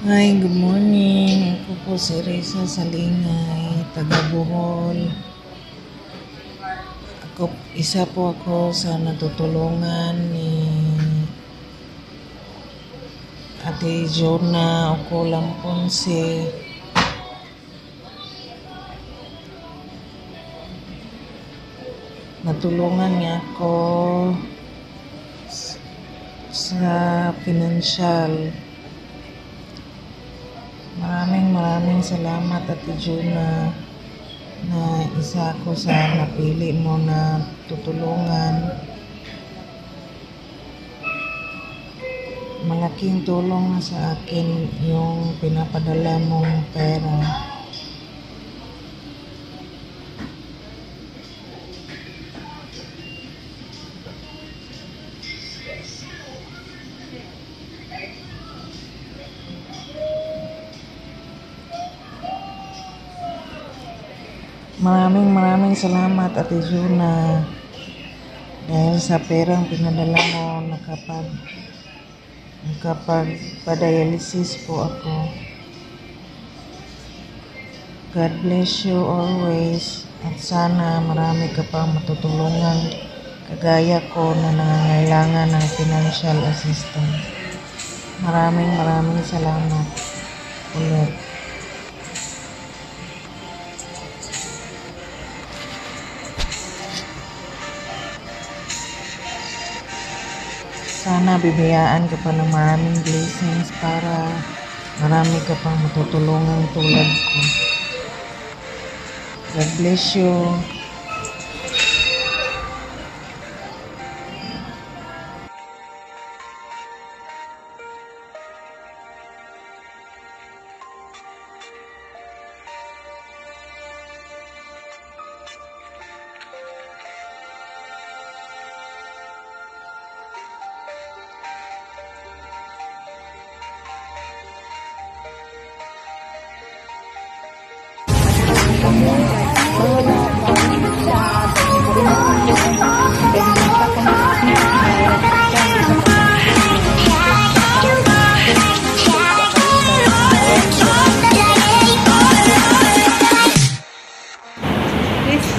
Hi, good morning. Ako po si Risa Salingay, taga Bohol. Isa po ako sa natutulungan ni Ate Jonah Ocolam Ponce. Natulungan niya ako sa pinansyal. Maraming salamat, Ate Jonah, na isa ako sa napili mo na tutulungan. Malaking tulong na sa akin yung pinapadala mong pera. Maraming salamat, Ate Jonah, dahil sa perang pinadala mo nakapag-dialysis po ako. God bless you always, at sana marami ka pang matutulungan kagaya ko na nangangailangan ng financial assistance. Maraming salamat ulit. Sana bibiyaan ka pa ng maraming blessings para marami ka pang matutulungan tulad ko. God bless you.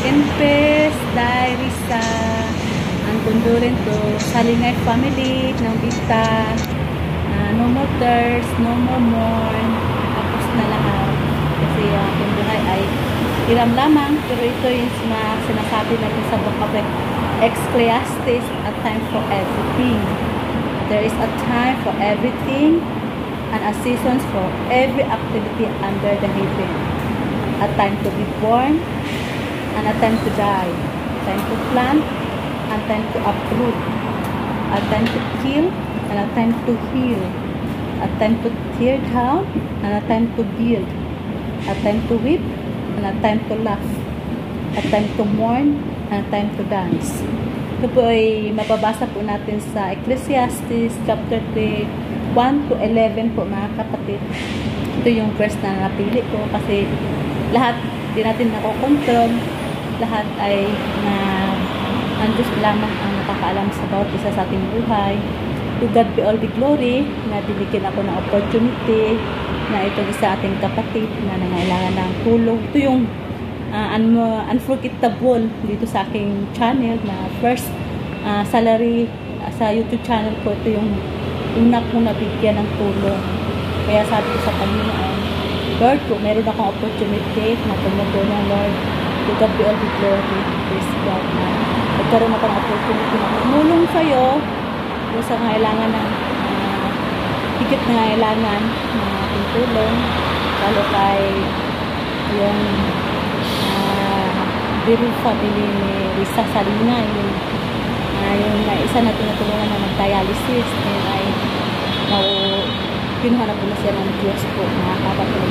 Empes dahil sa ang kundurin to Salingay family ng Bita, no more thirst, no more mourn, tapos na lahat kasi kung buhay ay hiram lamang, pero ito yung sinasabi natin sa book of Ecclesiastes, a time for everything. There is a time for everything and a season for every activity under the heaven. A time to be born and a time to die, a time to plant and a time to uproot, a time to kill and a time to heal, a time to tear down and a time to build, a time to weep and a time to laugh, a time to mourn and a time to dance. Ito po ay mababasa po natin sa Ecclesiastes chapter 3, 1 to 11 po mga kapatid. Ito yung verse na napili ko kasi lahat di natin nakokontrol, lahat ay ang Diyos lamang ang nakakaalam sa bawat isa sa ating buhay. To God be all the glory na binigyan ako ng opportunity na itong isa ating kapatid na nangailangan ng tulong. Ito yung unforgettable dito sa aking channel na first salary sa YouTube channel ko. Ito yung una kong nabigyan ng tulong. Kaya sabi ko sa Panginoon, Lord, kung meron akong opportunity na tumutulong, Lord, to God be all the glory. Praise God na nagkaroon ako ng opportunity na tumulong sa'yo kung sa kailangan ng higit na kailangan ng ating tulong, lalo kay yung Biru family ni Risa Salingay, yung isa na tinutulungan na mag-dialysis, ay kinuha na po na siya ng Diyos po, mga kapatid.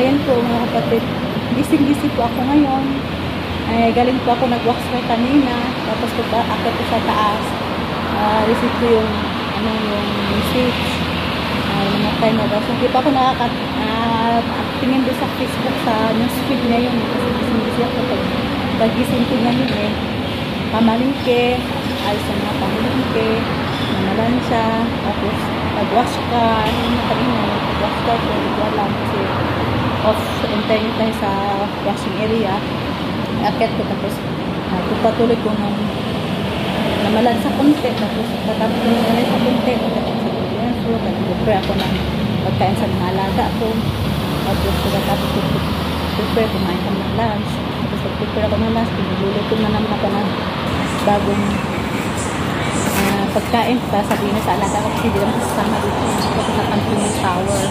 Ayan po mga kapatid, gising-gising po ako ngayon. Ay, galing po ako nag-wax hair kanina, tapos po pa akit po sa taas. Receive ko yung message. Namatay na daw. So, hindi pa ako tingin doon sa Facebook sa newsfeed ngayon. Kasi gising-gising ako. Pag-gising ko ngayon pamalingke, ayos sa mga pamalingke, namalan siya, tapos nag-wash ka, yung kanina, nag-wash ka, pero wala kasi off, entire tayo sa washing area. Akit ko tapos patuloy ko ng namalan sa konti, tapos tatapos ko na sa konti, tapos sa kulianso, prepare ako ng pagkain sa mga alaga ko, tapos tatapos ko prepare, kumain ko ng lunch, tapos prepare ako ng lunch, pinululuto na naman ako ng bagong pagkain para sabihin sa alaga ko kasi di naman sasama dito ako sa Cantonese Tower.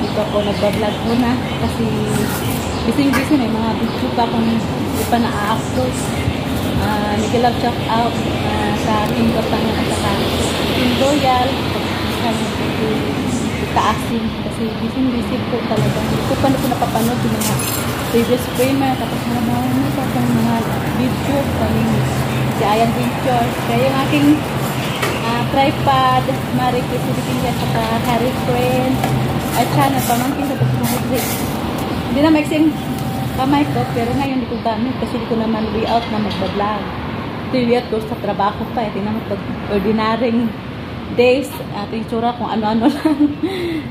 Dito ako nagbablog muna kasi busy may mga video pa akong di pa na-upload. Nag-love shout out sa aking kapangan at saka Team Royal itaasin kasi busy po talaga. Hindi ko pa napapanood yung mga previous framer tapos mga pa akong mga video kaming si Ayan Pictures. Kaya yung aking tripod, Marie Christine at saka Harry Friend at channel, pamangkin sa pagpunod. Hindi na mixing kamay ko, pero ngayon hindi ko gamit kasi hindi ko naman way out na magbablog. Ito yung ko sa trabaho pa, tingnan mo pag ordinaryong days, ating tsura kung ano-ano lang.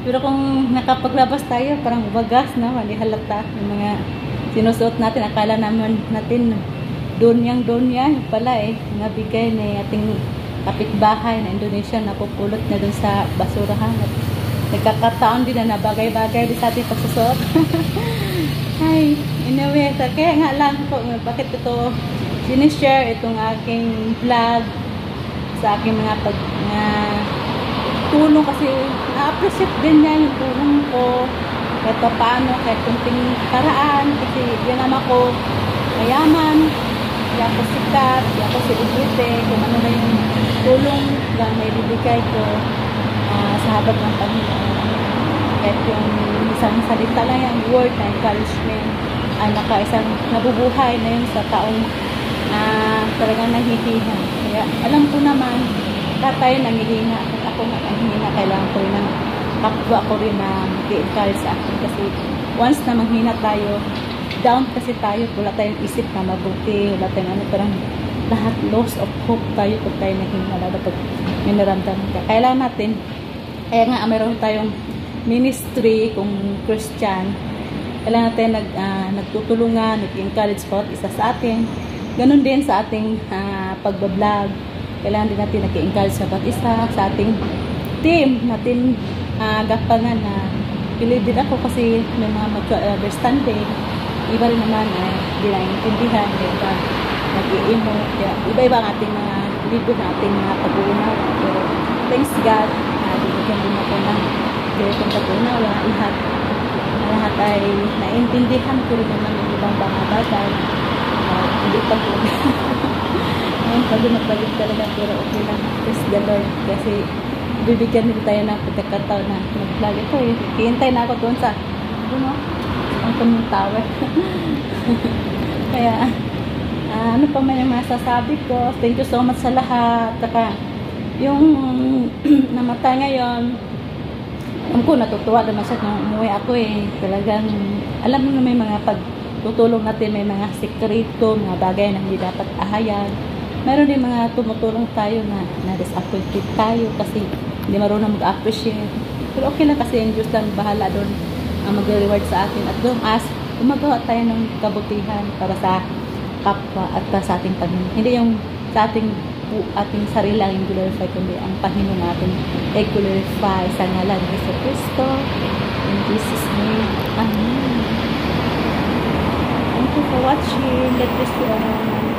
Pero kung nakapaglabas tayo, parang wagas na, hindi halata yung mga sinusuot natin. Akala naman natin donyang pala nabigay na ating kapitbahay na Indonesia na pupulot na dun sa basurahan at nagkakataon din na bagay-bagay din sa ating pagsusuot. Ay, anyway, kaya nga lang po, bakit ito sinishare itong aking vlog sa aking mga tulong kasi na-appreciate din niya yung tulong ko kahit paano, kahit kunting paraan kasi yan naman ko mayaman, di ako sikat, di ako celebrity, kung ano na yung tulong lang may bibigay ko sa habag ng Panginoon. Kahit yung isang salita lang yung word na encouragement ay nakaisang nabubuhay na yun sa taong talagang nanghihinga. Kaya alam ko naman lahat tayo nanghihina at ako nga nanghihina, kailangan ko rin ng kapwa ko rin na mag-encourage sa akin kasi once na manghina tayo, down kasi tayo, wala tayong isip na mabuti, wala tayong parang lahat loss of hope tayo pag tayo nahihina, lalo pag may naramdaman ka. Kailangan natin, kaya nga mayroon tayong ministry kung Christian, kailangan natin nagtutulungan, nag-encourage bawat isa sa atin. Ganun din sa ating pagbablog, kailangan din natin nag-encourage sa bawat isa, sa ating team natin gapangan na pili din ako kasi may mga mutual understanding. Iba rin naman hindi naiintindihan, iba nag-i-emote, iba-iba ang ating mga libo na ating mga pag-uunawa. Pero thanks God, binigyan din ako ng ganitong pag-uunawa. Lahat ay naiintindihan ko rin naman yung ibang mga bagay. Hindi pa ko. Ngayon pag-unagbalik talaga, pero okay lang. Praise the Lord. Kasi bibigyan din tayo ng pagkakataon na mag-vlog ito eh. Hihintay na ako doon sa ang Cantonese Tower. Kaya ano pa man yung masasabi ko, thank you so much sa lahat. Saka yung namatay ngayon, alam ko natutuwa naman siya nung umuwi ako eh. Talagang alam mo na may mga pagtutulong natin, may mga sekreto, mga bagay na hindi dapat ahayan. Meron din mga tumutulong tayo na disappointed tayo kasi hindi marunong mag-appreciate. Pero okay lang kasi yung Diyos lang bahala doon ang mag-reward sa atin. At doon gumagawa tayo ng kabutihan para sa kapwa at para sa ating Panginoon. Hindi yung sa ating sarili lang yung glorify, kundi ang Panginoon natin ay glorify sa ngalan ni Jesu Cristo. In Jesus' name. Amen. Thank you for watching. God bless you all.